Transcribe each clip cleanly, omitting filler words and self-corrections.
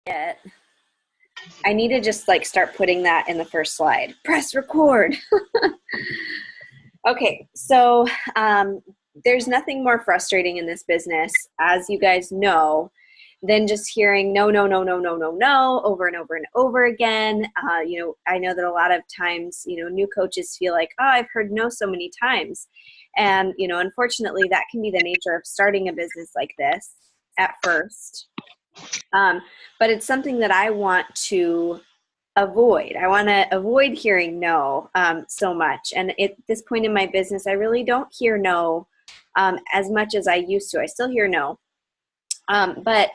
it. I need to just like start putting that in the first slide. Press record. Okay, so there's nothing more frustrating in this business, as you guys know, than just hearing no, no, no, no, no, no, no, over and over and over again. I know that a lot of times, new coaches feel like, oh, I've heard no so many times. And, unfortunately, that can be the nature of starting a business like this at first. But it's something that I want to avoid. I want to avoid hearing no so much. And at this point in my business, I really don't hear no as much as I used to. I still hear no. But,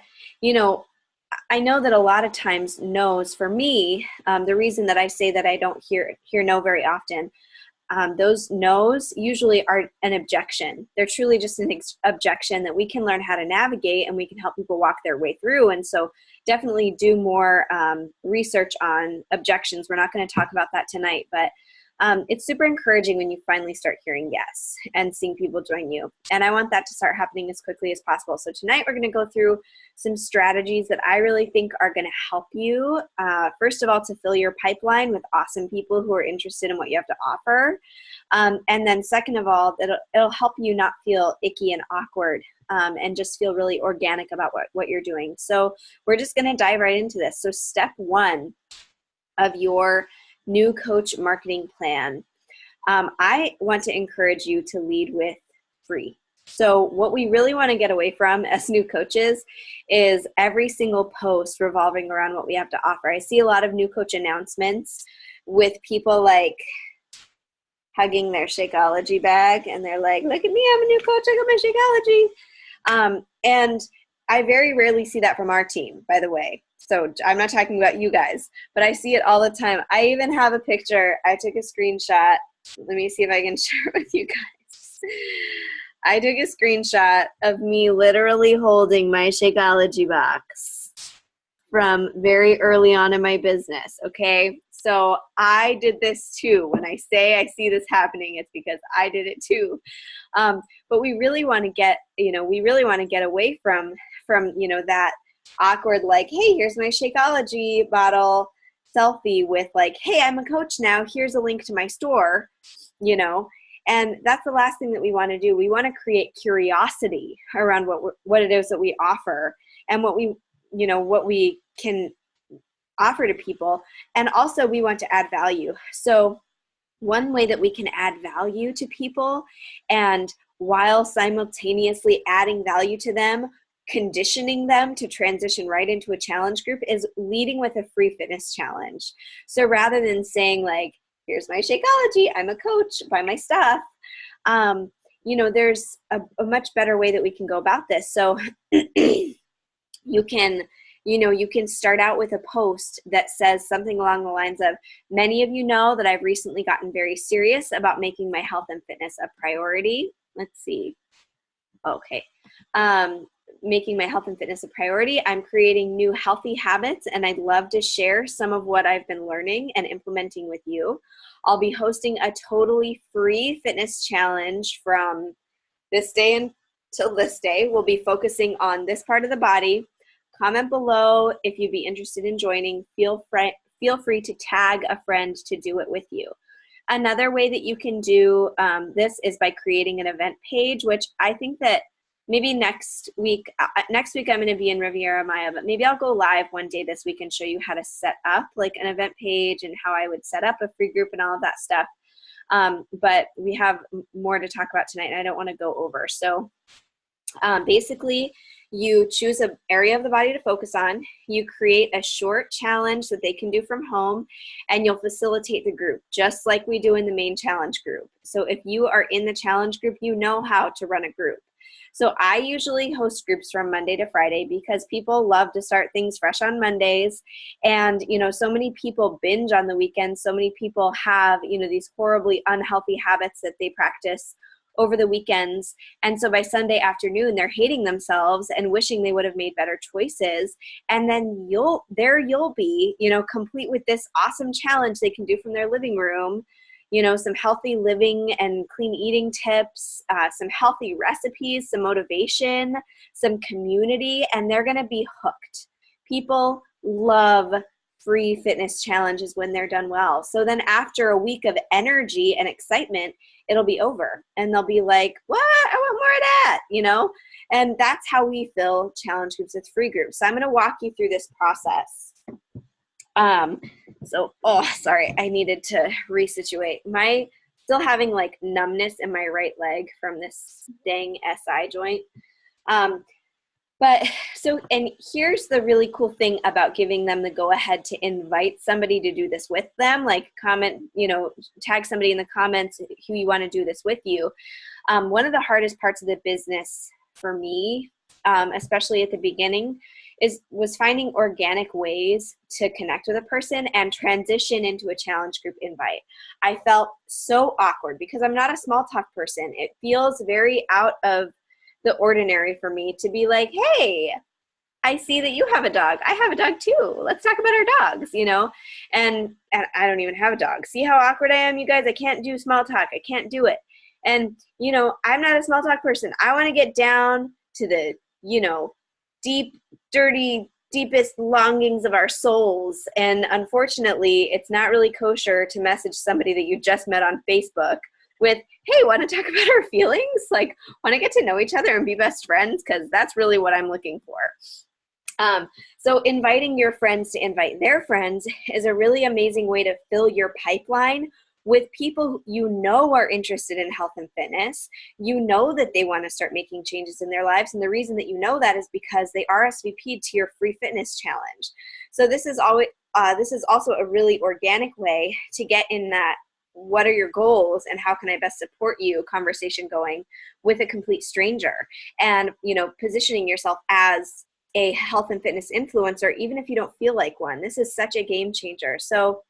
I know that a lot of times no's for me, the reason that I say that I don't hear no very often, those no's usually are an objection. They're truly just an objection that we can learn how to navigate, and we can help people walk their way through. And so definitely do more research on objections. We're not going to talk about that tonight, but it's super encouraging when you finally start hearing yes and seeing people join you. And I want that to start happening as quickly as possible. So tonight we're going to go through some strategies that I really think are going to help you, first of all, to fill your pipeline with awesome people who are interested in what you have to offer. And then second of all, it'll help you not feel icky and awkward and just feel really organic about what you're doing. So we're just going to dive right into this. So step one of your new coach marketing plan, I want to encourage you to lead with free. So what we really want to get away from as new coaches is every single post revolving around what we have to offer. I see a lot of new coach announcements with people like hugging their Shakeology bag, and they're like, look at me, I'm a new coach, I got my Shakeology. And I very rarely see that from our team, by the way. So I'm not talking about you guys, but I see it all the time. I even have a picture. I took a screenshot. Let me see if I can share it with you guys. I took a screenshot of me literally holding my Shakeology box from very early on in my business, okay? So I did this too. When I say I see this happening, it's because I did it too. But we really want to get, away from that awkward, like, hey, here's my Shakeology bottle selfie with like, hey, I'm a coach now, here's a link to my store, and that's the last thing that we want to do. We want to create curiosity around what it is that we offer and what we can offer to people. And also we want to add value. So one way that we can add value to people, and while simultaneously adding value to them, conditioning them to transition right into a challenge group, is leading with a free fitness challenge. So rather than saying like, here's my Shakeology, I'm a coach, buy my stuff, there's a much better way that we can go about this. So you can start out with a post that says something along the lines of, many of you know that I've recently gotten very serious about making my health and fitness a priority. Let's see. Okay. Making my health and fitness a priority. I'm creating new healthy habits, and I'd love to share some of what I've been learning and implementing with you. I'll be hosting a totally free fitness challenge from this day until this day. We'll be focusing on this part of the body. Comment below if you'd be interested in joining. Feel free to tag a friend to do it with you. Another way that you can do this is by creating an event page, which I think that maybe next week I'm going to be in Riviera Maya, but maybe I'll go live one day this week and show you how to set up like an event page and how I would set up a free group and all of that stuff. But we have more to talk about tonight, and I don't want to go over. So basically, you choose an area of the body to focus on, you create a short challenge that they can do from home, and you'll facilitate the group just like we do in the main challenge group. So if you are in the challenge group, you know how to run a group. So I usually host groups from Monday to Friday because people love to start things fresh on Mondays. And, so many people binge on the weekends. So many people have, these horribly unhealthy habits that they practice over the weekends. And so by Sunday afternoon, they're hating themselves and wishing they would have made better choices. And then you'll be, complete with this awesome challenge they can do from their living room, some healthy living and clean eating tips, some healthy recipes, some motivation, some community, and they're going to be hooked. People love free fitness challenges when they're done well. So then after a week of energy and excitement, it'll be over and they'll be like, what? I want more of that, And that's how we fill challenge groups with free groups. So I'm going to walk you through this process. Sorry, I needed to resituate. Still having like numbness in my right leg from this dang SI joint. And here's the really cool thing about giving them the go ahead to invite somebody to do this with them, like comment, tag somebody in the comments who you want to do this with you. One of the hardest parts of the business for me, especially at the beginning, was finding organic ways to connect with a person and transition into a challenge group invite. I felt so awkward because I'm not a small talk person. It feels very out of the ordinary for me to be like, hey, I see that you have a dog. I have a dog too. Let's talk about our dogs, and I don't even have a dog. See how awkward I am, you guys? I can't do small talk. I can't do it. And, I'm not a small talk person. I want to get down to the, deep, dirty, deepest longings of our souls. And unfortunately, it's not really kosher to message somebody that you just met on Facebook with, hey, want to talk about our feelings? Like, want to get to know each other and be best friends? Because that's really what I'm looking for. So inviting your friends to invite their friends is a really amazing way to fill your pipeline with people are interested in health and fitness. That they want to start making changes in their lives. And the reason that that is because they RSVP'd to your free fitness challenge. So this is also a really organic way to get in that what are your goals and how can I best support you conversation going with a complete stranger, and positioning yourself as a health and fitness influencer, even if you don't feel like one. This is such a game changer. So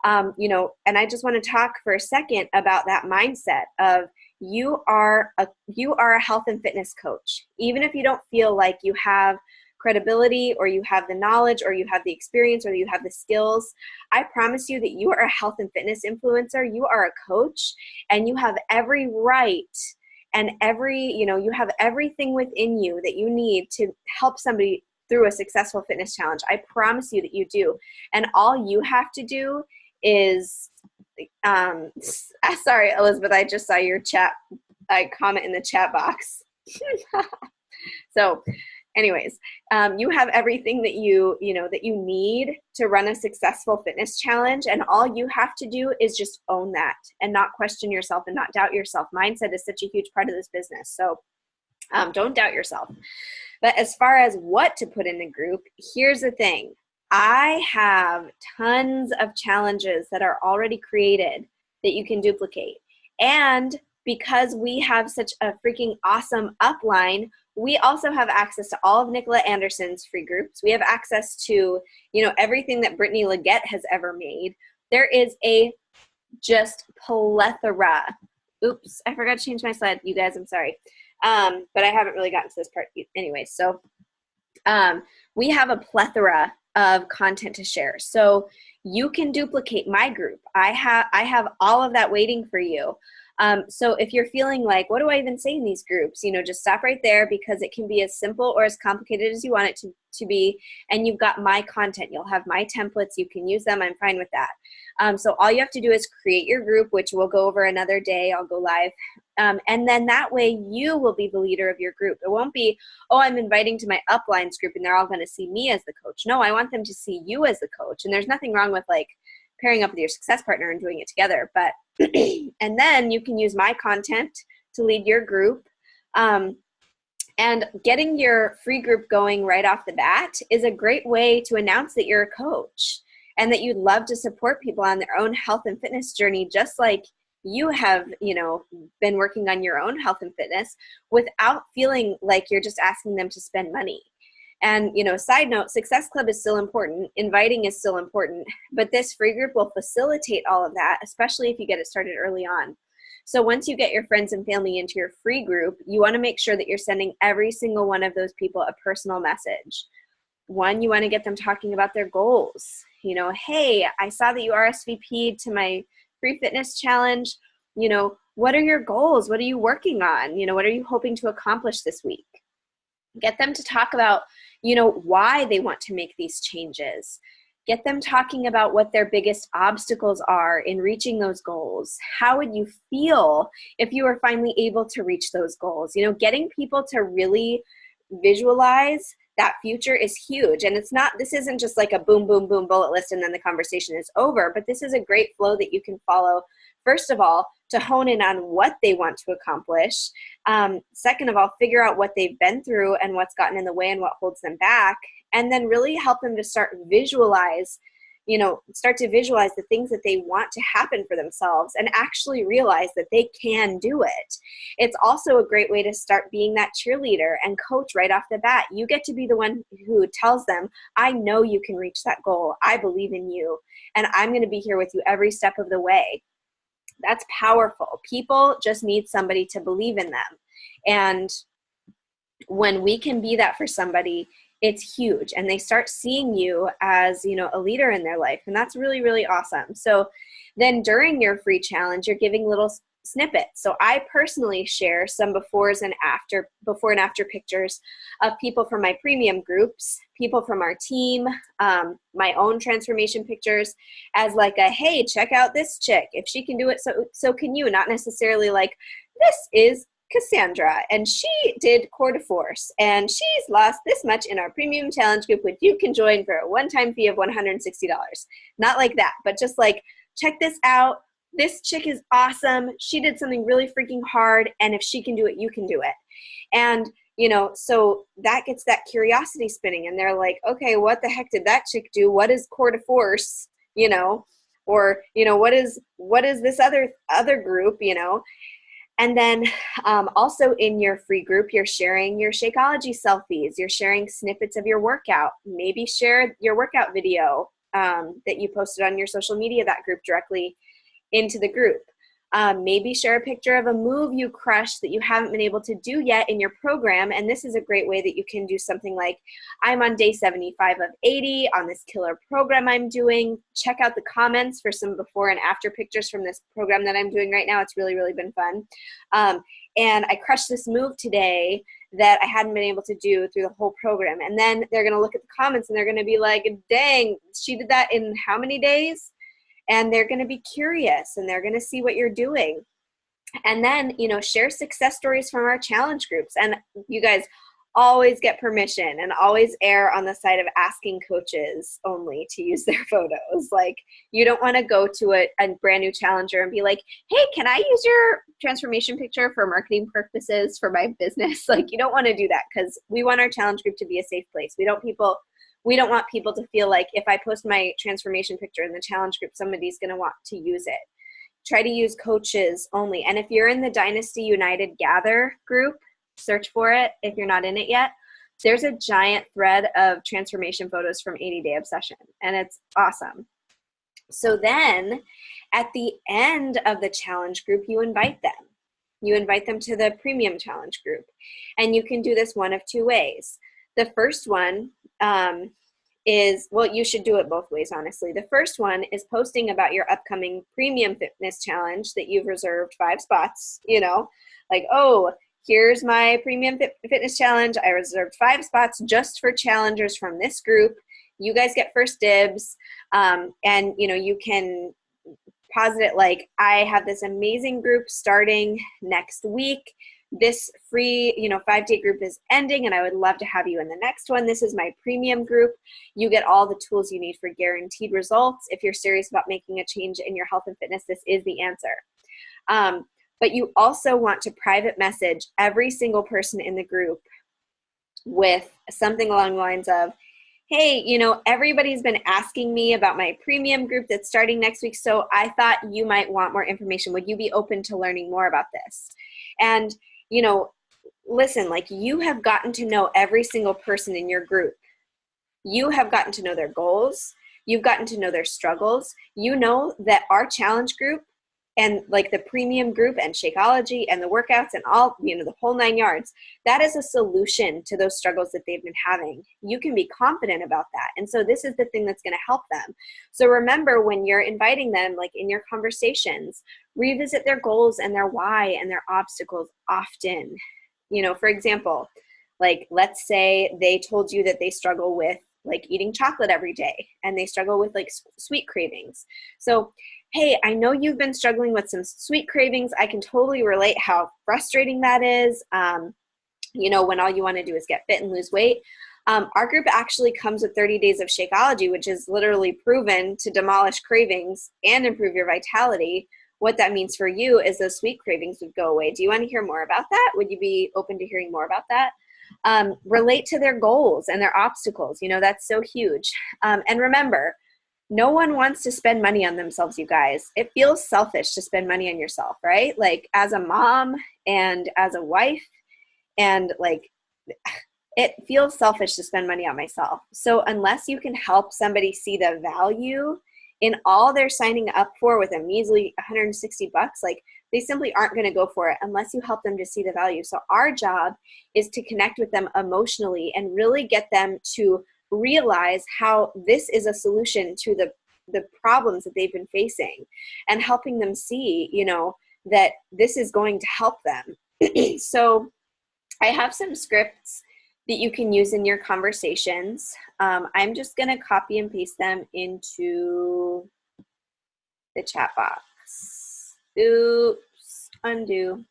and I just want to talk for a second about that mindset of you are a health and fitness coach. Even if you don't feel like you have credibility or you have the knowledge or you have the experience or you have the skills, I promise you that you are a health and fitness influencer. You are a coach, and you have every right and you have everything within you that you need to help somebody through a successful fitness challenge. I promise you that you do. And all you have to do is, sorry, Elizabeth, I just saw your comment in the chat box. So anyways, you have everything that you need to run a successful fitness challenge. And all you have to do is just own that and not question yourself and not doubt yourself. Mindset is such a huge part of this business. So don't doubt yourself. But as far as what to put in the group, here's the thing. I have tons of challenges that are already created that you can duplicate. And because we have such a freaking awesome upline, we also have access to all of Nicola Anderson's free groups. We have access to, everything that Brittany Leggett has ever made. There is a just plethora. Oops, I forgot to change my slide, you guys, I'm sorry. But I haven't really gotten to this part anyway. So we have a plethora of content to share. So you can duplicate my group. I have all of that waiting for you. So if you're feeling like, what do I even say in these groups? Just stop right there, because it can be as simple or as complicated as you want it to be. And you've got my content. You'll have my templates. You can use them. I'm fine with that. So all you have to do is create your group, which we'll go over another day. I'll go live. And then that way you will be the leader of your group. It won't be, oh, I'm inviting to my uplines group and they're all going to see me as the coach. No, I want them to see you as the coach. And there's nothing wrong with like pairing up with your success partner and doing it together. But and then you can use my content to lead your group. And getting your free group going right off the bat is a great way to announce that you're a coach and that you'd love to support people on their own health and fitness journey, just like you have, been working on your own health and fitness, without feeling like you're just asking them to spend money. And, side note, Success Club is still important. Inviting is still important. But this free group will facilitate all of that, especially if you get it started early on. So once you get your friends and family into your free group, you want to make sure that you're sending every single one of those people a personal message. One, you want to get them talking about their goals. Hey, I saw that you RSVP'd to my free fitness challenge. What are your goals? What are you working on? What are you hoping to accomplish this week? Get them to talk about, why they want to make these changes. Get them talking about what their biggest obstacles are in reaching those goals. How would you feel if you were finally able to reach those goals? Getting people to really visualize that future is huge. And this isn't just like a boom, boom, boom bullet list and then the conversation is over, but this is a great flow that you can follow. First of all, to hone in on what they want to accomplish. Second of all, figure out what they've been through and what's gotten in the way and what holds them back. And then really help them to start to visualize the things that they want to happen for themselves and actually realize that they can do it. It's also a great way to start being that cheerleader and coach right off the bat. You get to be the one who tells them, I know you can reach that goal. I believe in you, and I'm going to be here with you every step of the way. That's powerful. People just need somebody to believe in them. And when we can be that for somebody, it's huge. And they start seeing you as, a leader in their life. And that's really, really awesome. So then during your free challenge, you're giving little snippets. So I personally share some before and after pictures of people from my premium groups, people from our team, my own transformation pictures as like a, hey, check out this chick. If she can do it, so can you. Not necessarily like, this is Cassandra, and she did core de force, and she's lost this much in our premium challenge group, which you can join for a one-time fee of $160. Not like that, but just like, check this out. This chick is awesome. She did something really freaking hard, and if she can do it, you can do it. And, so that gets that curiosity spinning, and they're like, okay, what the heck did that chick do? What is core de force? Or, what is this other group, And then also in your free group, you're sharing your Shakeology selfies. You're sharing snippets of your workout. Maybe share your workout video that you posted on your social media, that group, directly into the group. Maybe share a picture of a move you crushed that you haven't been able to do yet in your program. And this is a great way that you can do something like, I'm on day 75 of 80 on this killer program I'm doing. Check out the comments for some before and after pictures from this program that I'm doing right now. It's really, really been fun. And I crushed this move today that I hadn't been able to do through the whole program. And then they're going to look at the comments and they're going to be like, dang, she did that in how many days? And they're going to be curious and they're going to see what you're doing. And then, share success stories from our challenge groups. And you guys always get permission and always err on the side of asking coaches only to use their photos. Like, you don't want to go to a brand new challenger and be like, hey, can I use your transformation picture for marketing purposes for my business? Like, you don't want to do that, because we want our challenge group to be a safe place. We don't want people to feel like if I post my transformation picture in the challenge group, somebody's going to want to use it. Try to use coaches only. And if you're in the Dynasty United Gather group, search for it if you're not in it yet. There's a giant thread of transformation photos from 80 Day Obsession, and it's awesome. So then at the end of the challenge group, you invite them. You invite them to the premium challenge group. And you can do this one of two ways. The first one is, well, you should do it both ways, honestly. The first one is posting about your upcoming premium fitness challenge that you've reserved 5 spots, like, oh, here's my premium fitness challenge. I reserved 5 spots just for challengers from this group. You guys get first dibs. And, you can posit it like, I have this amazing group starting next week. This free, 5-day group is ending, and I would love to have you in the next one. This is my premium group. You get all the tools you need for guaranteed results. If you're serious about making a change in your health and fitness, this is the answer. But you also want to private message every single person in the group with something along the lines of, hey, everybody's been asking me about my premium group that's starting next week, so I thought you might want more information. Would you be open to learning more about this? And listen, like, you have gotten to know every single person in your group. You have gotten to know their goals. You've gotten to know their struggles. You know that our challenge group and like the premium group and Shakeology and the workouts and all, the whole 9 yards, that is a solution to those struggles that they've been having. You can be confident about that. And so this is the thing that's going to help them. So remember, when you're inviting them, like in your conversations, revisit their goals and their why and their obstacles often. For example, Like, let's say they told you that they struggle with like eating chocolate every day and they struggle with like sweet cravings. So, hey, I know you've been struggling with some sweet cravings. I can totally relate how frustrating that is. When all you want to do is get fit and lose weight. Our group actually comes with 30 days of Shakeology, which is literally proven to demolish cravings and improve your vitality. What that means for you is those sweet cravings would go away. Do you want to hear more about that? Would you be open to hearing more about that? Relate to their goals and their obstacles. That's so huge. And remember, no one wants to spend money on themselves, you guys. It feels selfish to spend money on yourself, right? Like as a mom and as a wife, and like it feels selfish to spend money on myself. So unless you can help somebody see the value in all they're signing up for with a measly $160, like they simply aren't going to go for it unless you help them to see the value. So our job is to connect with them emotionally and really get them to realize how this is a solution to the problems that they've been facing, and helping them see, that this is going to help them. So I have some scripts that you can use in your conversations. I'm just going to copy and paste them into the chat box. Oops, undo.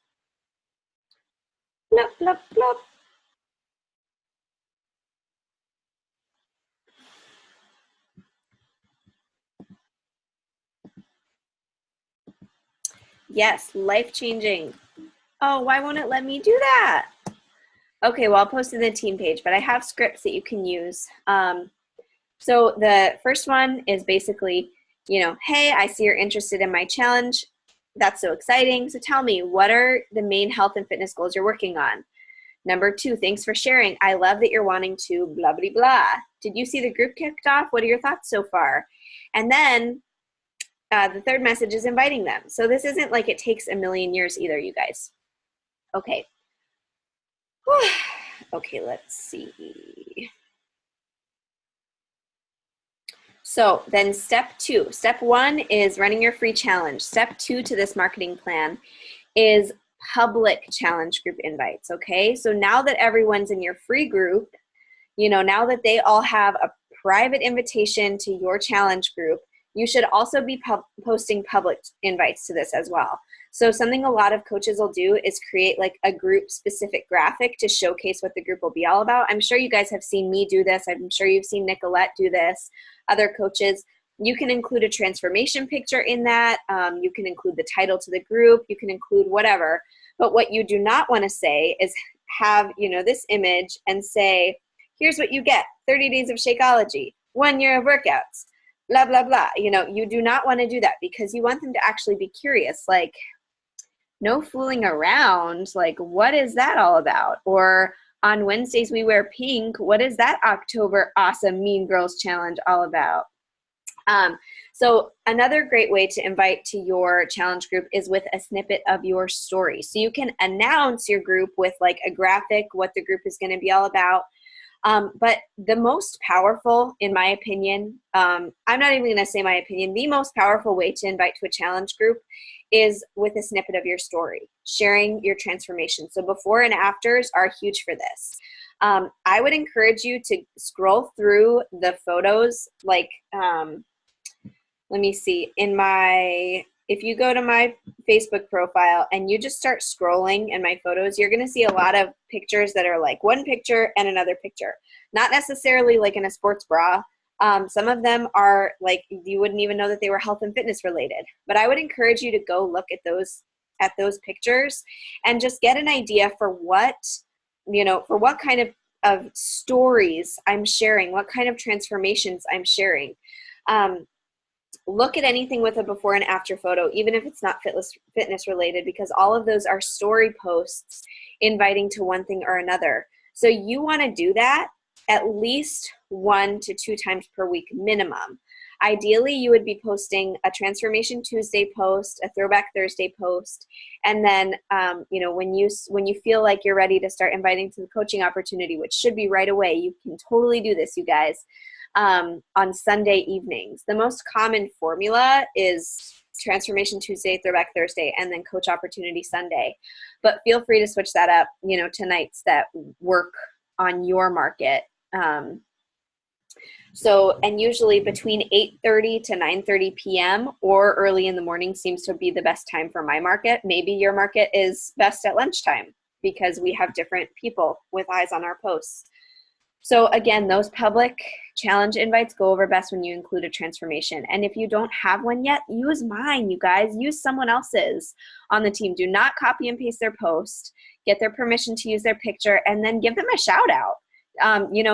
Blop, blop, blop. Yes, life-changing. Oh, why won't it let me do that? Okay, well, I'll post in the team page, but I have scripts that you can use. So the first one is basically, hey, I see you're interested in my challenge. That's so exciting. So tell me, what are the main health and fitness goals you're working on? Number 2, thanks for sharing. I love that you're wanting to blah, blah, blah. Did you see the group kicked off? What are your thoughts so far? And then the third message is inviting them. So this isn't like it takes a million years either, you guys. Okay. Okay, let's see. So then step 2. Step 1 is running your free challenge. Step 2 to this marketing plan is public challenge group invites, okay? So now that everyone's in your free group, now that they all have a private invitation to your challenge group, you should also be posting public invites to this as well. So something a lot of coaches will do is create like a group specific graphic to showcase what the group will be all about. I'm sure you guys have seen me do this. I'm sure you've seen Nicolette do this, other coaches. You can include a transformation picture in that. You can include the title to the group. You can include whatever. But what you do not want to say is have, this image and say, here's what you get, 30 days of Shakeology, 1 year of workouts, blah, blah, blah. You do not want to do that, because you want them to actually be curious, like, no fooling around, like, what is that all about? Or on Wednesdays we wear pink, what is that October awesome Mean Girls Challenge all about? So another great way to invite to your challenge group is with a snippet of your story. So you can announce your group with like a graphic, what the group is going to be all about. But the most powerful, in my opinion, I'm not even going to say my opinion, the most powerful way to invite to a challenge group is with a snippet of your story, sharing your transformation. So before and afters are huge for this. I would encourage you to scroll through the photos, like, let me see, if you go to my Facebook profile and you just start scrolling in my photos, you're going to see a lot of pictures that are like one picture and another picture. Not necessarily like in a sports bra. Some of them are like, you wouldn't even know that they were health and fitness related. But I would encourage you to go look at those pictures and just get an idea for what kind of stories I'm sharing, what kind of transformations I'm sharing. Look at anything with a before and after photo, even if it's not fitness related, because all of those are story posts inviting to one thing or another. So you want to do that at least 1 to 2 times per week minimum. Ideally, you would be posting a Transformation Tuesday post, a Throwback Thursday post, and then when you feel like you're ready to start inviting to the coaching opportunity, which should be right away, you can totally do this, you guys. On Sunday evenings. The most common formula is Transformation Tuesday, Throwback Thursday, and then Coach Opportunity Sunday. But feel free to switch that up, to nights that work on your market. And usually between 8:30 to 9:30 p.m. or early in the morning seems to be the best time for my market. Maybe your market is best at lunchtime because we have different people with eyes on our posts. So again, those public challenge invites go over best when you include a transformation. And if you don't have one yet, use mine, you guys. Use someone else's on the team. Do not copy and paste their post. Get their permission to use their picture and then give them a shout out.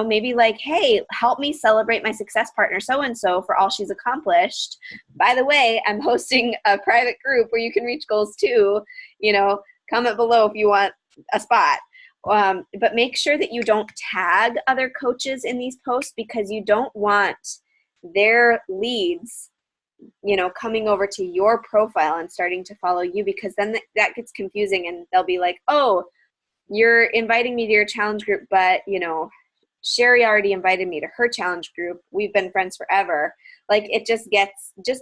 Maybe like, hey, help me celebrate my success partner so-and-so for all she's accomplished. By the way, I'm hosting a private group where you can reach goals too. Comment below if you want a spot. But make sure that you don't tag other coaches in these posts because you don't want their leads, coming over to your profile and starting to follow you, because then that gets confusing and they'll be like, oh, you're inviting me to your challenge group, but, Sherry already invited me to her challenge group. We've been friends forever. Like it just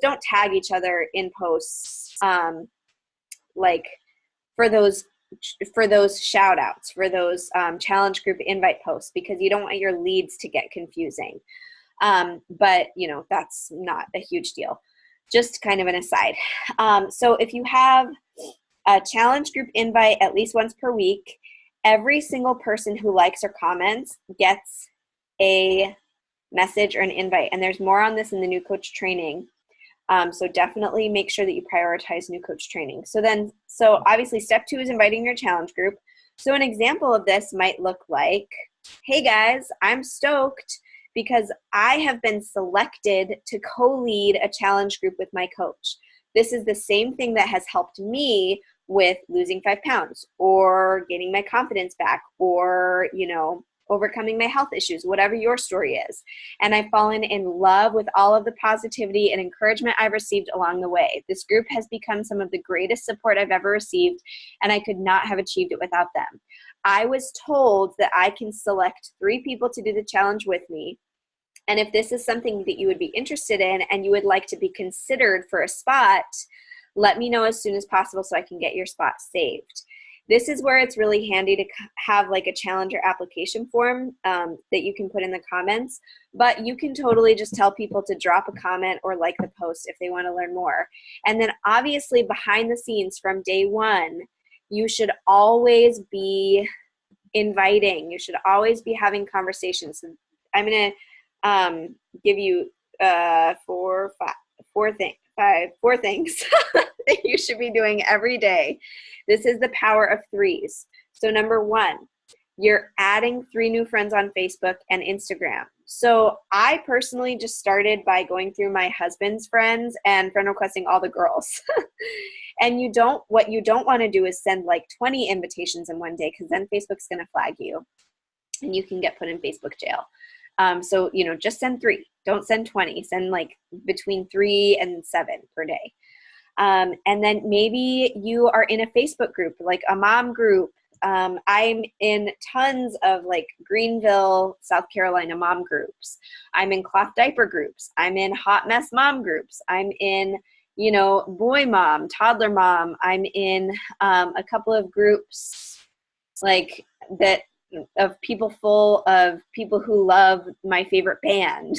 don't tag each other in posts, for those shout outs, for those challenge group invite posts, because you don't want your leads to get confusing. But that's not a huge deal. Just kind of an aside. So if you have a challenge group invite at least once per week, every single person who likes or comments gets a message or an invite. And there's more on this in the new coach training. So definitely make sure that you prioritize new coach training. So obviously step 2 is inviting your challenge group. So an example of this might look like, hey guys, I'm stoked because I have been selected to co-lead a challenge group with my coach. This is the same thing that has helped me with losing 5 pounds or getting my confidence back or, overcoming my health issues, whatever your story is. And I've fallen in love with all of the positivity and encouragement I've received along the way. This group has become some of the greatest support I've ever received, and I could not have achieved it without them. I was told that I can select 3 people to do the challenge with me. And if this is something that you would be interested in and you would like to be considered for a spot, let me know as soon as possible so I can get your spot saved. This is where it's really handy to have like a challenger application form that you can put in the comments, but you can totally just tell people to drop a comment or like the post if they want to learn more. And then obviously behind the scenes from day 1, you should always be inviting. You should always be having conversations. So I'm going to give you 4 things that you should be doing every day. This is the power of 3s. So number 1, you're adding 3 new friends on Facebook and Instagram. So I personally just started by going through my husband's friends and friend requesting all the girls. And what you don't want to do is send like 20 invitations in one day, because then Facebook's going to flag you and you can get put in Facebook jail. So, just send 3. Don't send 20. Send like between 3 and 7 per day. And then maybe you are in a Facebook group, like a mom group. I'm in tons of like Greenville, South Carolina mom groups. I'm in cloth diaper groups. I'm in hot mess mom groups. I'm in, boy mom, toddler mom. I'm in a couple of groups like that of people full of people who love my favorite band.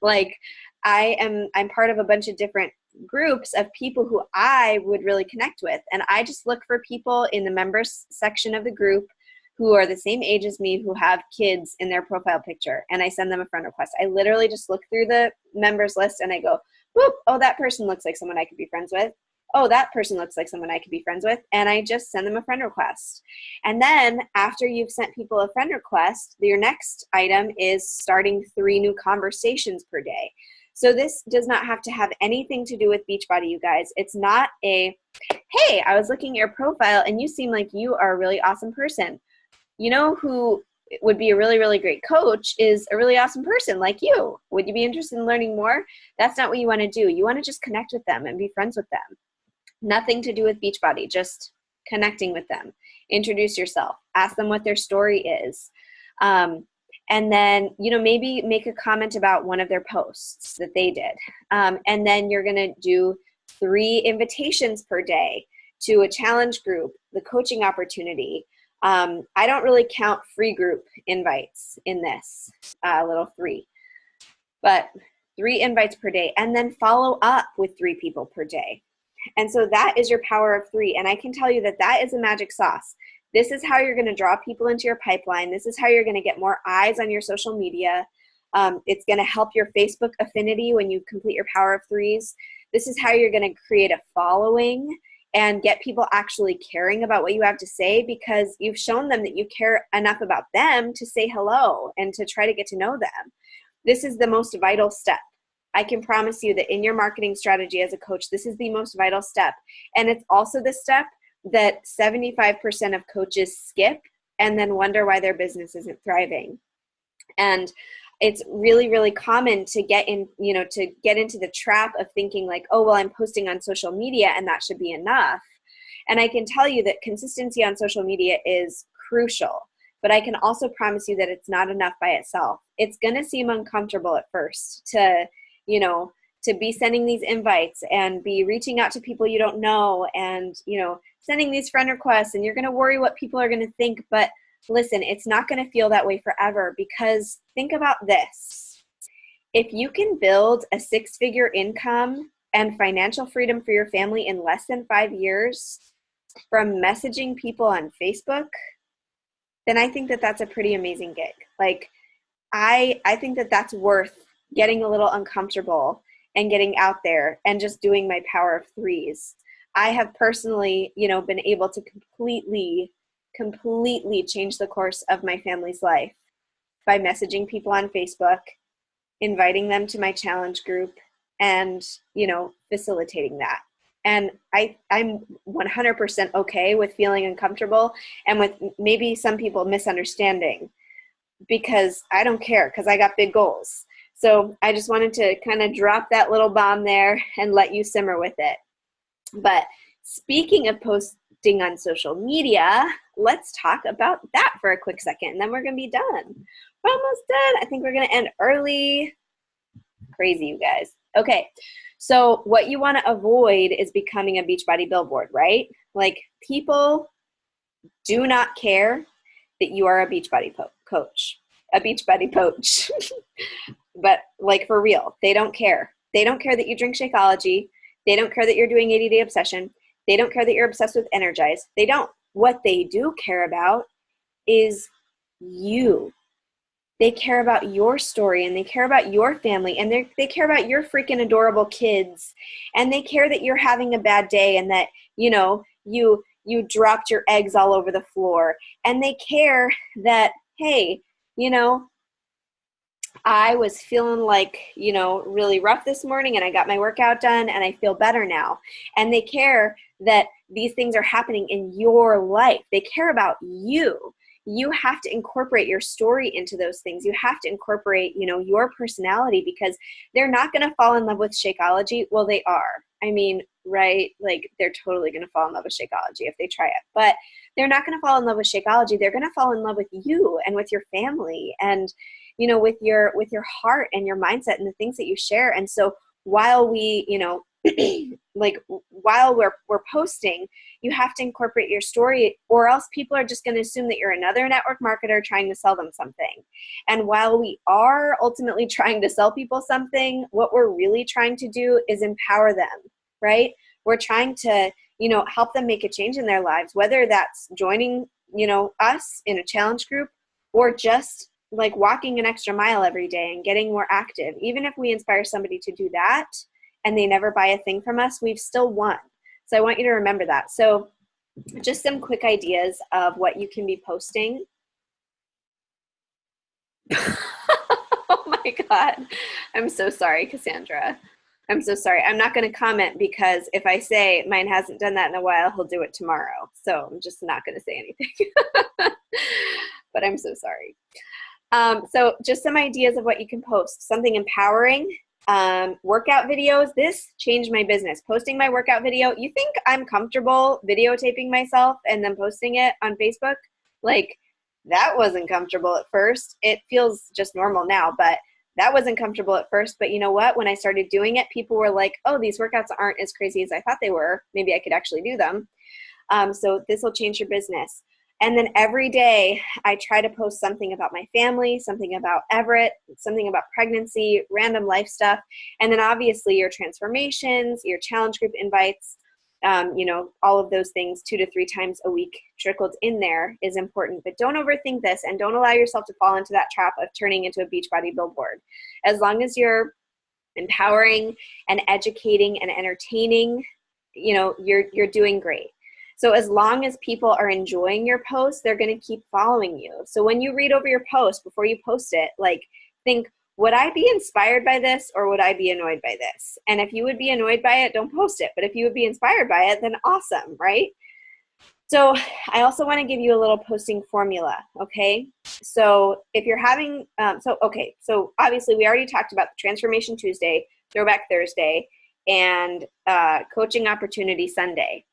Like I'm part of a bunch of different groups of people who I would really connect with. And I just look for people in the members section of the group who are the same age as me, who have kids in their profile picture. And I send them a friend request. I literally just look through the members list and I go, whoop, oh, that person looks like someone I could be friends with. Oh, that person looks like someone I could be friends with. And I just send them a friend request. And then after you've sent people a friend request, your next item is starting 3 new conversations per day. So this does not have to have anything to do with Beachbody, you guys. It's not a, hey, I was looking at your profile and you seem like you are a really awesome person. Who would be a really, really great coach is a really awesome person like you. Would you be interested in learning more? That's not what you want to do. You want to just connect with them and be friends with them. Nothing to do with Beachbody, just connecting with them. Introduce yourself. Ask them what their story is. And then, maybe make a comment about one of their posts that they did. And then you're going to do 3 invitations per day to a challenge group, the coaching opportunity, I don't really count free group invites in this little 3, but 3 invites per day, and then follow up with 3 people per day. And so that is your power of 3. And I can tell you that that is a magic sauce. This is how you're going to draw people into your pipeline. This is how you're going to get more eyes on your social media. It's going to help your Facebook affinity when you complete your power of 3s. This is how you're going to create a following and get people actually caring about what you have to say, because you've shown them that you care enough about them to say hello and to try to get to know them. This is the most vital step. I can promise you that in your marketing strategy as a coach, this is the most vital step. And it's also the step that 75% of coaches skip and then wonder why their business isn't thriving. And it's really, really common to get in, to get into the trap of thinking like, oh, well, I'm posting on social media and that should be enough. And I can tell you that consistency on social media is crucial, but I can also promise you that it's not enough by itself. It's going to seem uncomfortable at first to be sending these invites and be reaching out to people you don't know and, sending these friend requests, and you're going to worry what people are going to think. But listen, it's not going to feel that way forever, because think about this. If you can build a 6-figure income and financial freedom for your family in less than 5 years from messaging people on Facebook, then I think that that's a pretty amazing gig. Like, I think that that's worth getting a little uncomfortable and getting out there and just doing my power of 3s. I have personally, been able to completely change the course of my family's life by messaging people on Facebook, inviting them to my challenge group, and, facilitating that. And I'm 100% okay with feeling uncomfortable and with maybe some people misunderstanding, because I don't care, because I got big goals. So I just wanted to kind of drop that little bomb there and let you simmer with it. But speaking of posting on social media, let's talk about that for a quick second, and then we're going to be done. We're almost done. I think we're going to end early. Crazy, you guys. Okay, so what you want to avoid is becoming a Beachbody billboard, right? Like, people do not care that you are a Beachbody coach. A Beachbody coach. But like, for real, they don't care. They don't care that you drink Shakeology. They don't care that you're doing 80-day obsession. They don't care that you're obsessed with Energize. They don't. What they do care about is you. They care about your story, and they care about your family, and they care about your freaking adorable kids, and they care that you're having a bad day and that, you dropped your eggs all over the floor, and they care that, hey, I was feeling like, really rough this morning, and I got my workout done and I feel better now. And they care that these things are happening in your life. They care about you. You have to incorporate your story into those things. You have to incorporate, your personality, because they're not going to fall in love with Shakeology. Well, they are. I mean, right? Like, they're totally going to fall in love with Shakeology if they try it. But they're not going to fall in love with Shakeology. They're going to fall in love with you and with your family and, with your heart and your mindset and the things that you share. And so while we, while we're posting, you have to incorporate your story, or else people are just going to assume that you're another network marketer trying to sell them something. And while we are ultimately trying to sell people something, what we're really trying to do is empower them, right? We're trying to, help them make a change in their lives, whether that's joining, us in a challenge group, or just like walking an extra mile every day and getting more active. Even if we inspire somebody to do that and they never buy a thing from us, we've still won. So I want you to remember that. So just some quick ideas of what you can be posting. Oh my God. I'm so sorry, Cassandra. I'm so sorry. I'm not going to comment, because if I say mine hasn't done that in a while, he'll do it tomorrow. So I'm just not going to say anything. But I'm so sorry. So just some ideas of what you can post. Something empowering. Workout videos. This changed my business. Posting my workout video. You think I'm comfortable videotaping myself and then posting it on Facebook? Like, that wasn't comfortable at first. It feels just normal now, but that wasn't comfortable at first. But you know what? When I started doing it, people were like, oh, these workouts aren't as crazy as I thought they were. Maybe I could actually do them. So this will change your business. And then every day I try to post something about my family, something about Everett, something about pregnancy, random life stuff. And then obviously your transformations, your challenge group invites, you know, all of those things 2 to 3 times a week trickled in there is important. But don't overthink this, and don't allow yourself to fall into that trap of turning into a Beachbody billboard. As long as you're empowering and educating and entertaining, you know, you're doing great. So as long as people are enjoying your post, they're going to keep following you. So when you read over your post before you post it, like, think, would I be inspired by this, or would I be annoyed by this? And if you would be annoyed by it, don't post it. But if you would be inspired by it, then awesome, right? So I also want to give you a little posting formula, okay? So if you're having, so obviously we already talked about the Transformation Tuesday, Throwback Thursday, and Coaching Opportunity Sunday.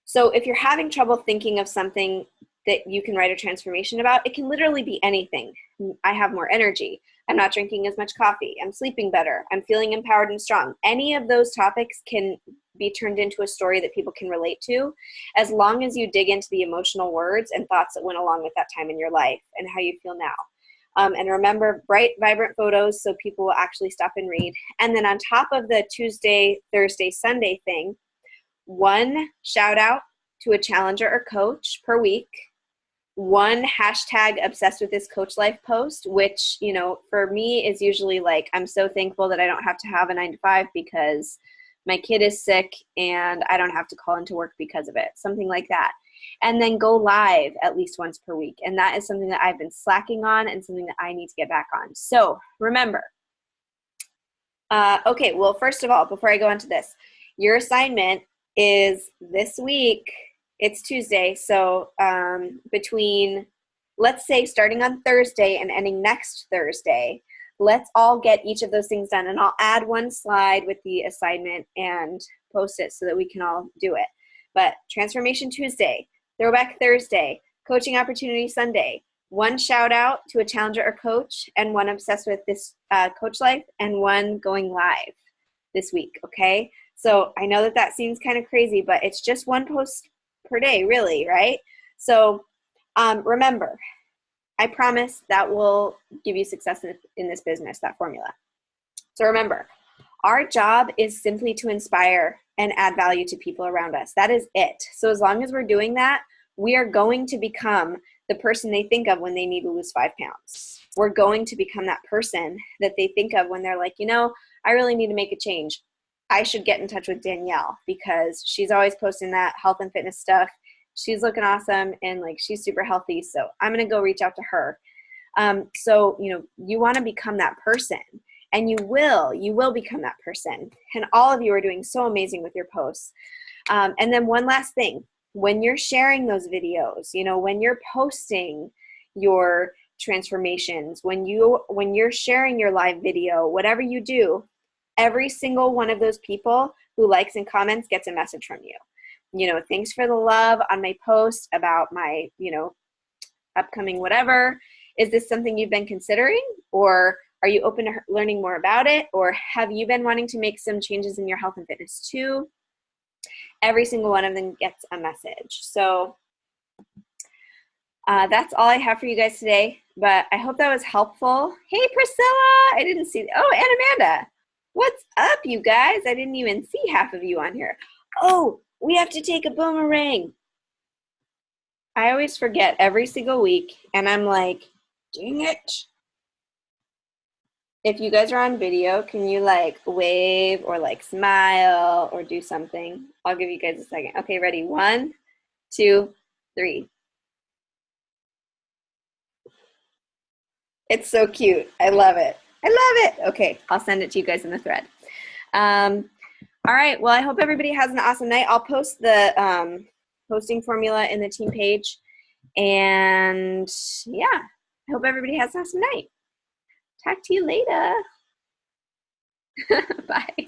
So if you're having trouble thinking of something that you can write a transformation about, it can literally be anything. I have more energy. I'm not drinking as much coffee. I'm sleeping better. I'm feeling empowered and strong. Any of those topics can be turned into a story that people can relate to, as long as you dig into the emotional words and thoughts that went along with that time in your life and how you feel now. And remember, bright, vibrant photos so people will actually stop and read. And then on top of the Tuesday, Thursday, Sunday thing, 1 shout out to a challenger or coach per week, 1 hashtag obsessed with this coach life post, which, you know, for me is usually like, I'm so thankful that I don't have to have a 9 to 5 because my kid is sick and I don't have to call into work because of it, something like that. And then go live at least once per week. And that is something that I've been slacking on and something that I need to get back on. So remember, okay, well, first of all, before I go into this, your assignment is this week. It's Tuesday, so between, let's say, starting on Thursday and ending next Thursday, let's all get each of those things done. And I'll add 1 slide with the assignment and post it so that we can all do it. But Transformation Tuesday, Throwback Thursday, Coaching Opportunity Sunday, 1 shout out to a challenger or coach, and 1 obsessed with this coach life, and 1 going live this week, okay? So I know that that seems kind of crazy, but it's just 1 post per day, really, right? So remember, I promise that will give you success in this business, that formula. So remember, our job is simply to inspire and add value to people around us. That is it. So as long as we're doing that, we are going to become the person they think of when they need to lose 5 pounds. We're going to become that person that they think of when they're like, you know, I really need to make a change. I should get in touch with Danielle because she's always posting that health and fitness stuff. She's looking awesome and like she's super healthy. So I'm going to go reach out to her. So, you know, you want to become that person, and you will become that person. And all of you are doing so amazing with your posts. And then one last thing, when you're sharing those videos, you know, when you're posting your transformations, when you're sharing your live video, whatever you do, every single one of those people who likes and comments gets a message from you. You know, thanks for the love on my post about my, you know, upcoming whatever. Is this something you've been considering? Or are you open to learning more about it? Or have you been wanting to make some changes in your health and fitness too? Every single one of them gets a message. So that's all I have for you guys today, but I hope that was helpful. Hey, Priscilla, I didn't see, oh, and Amanda. What's up, you guys? I didn't even see half of you on here. Oh, we have to take a boomerang. I always forget every single week, and I'm like, dang it. If you guys are on video, can you like wave or like smile or do something? I'll give you guys a second. Okay, ready? 1, 2, 3. It's so cute. I love it. I love it. Okay, I'll send it to you guys in the thread. All right, well, I hope everybody has an awesome night. I'll post the posting formula in the team page. And yeah, I hope everybody has an awesome night. Talk to you later. Bye.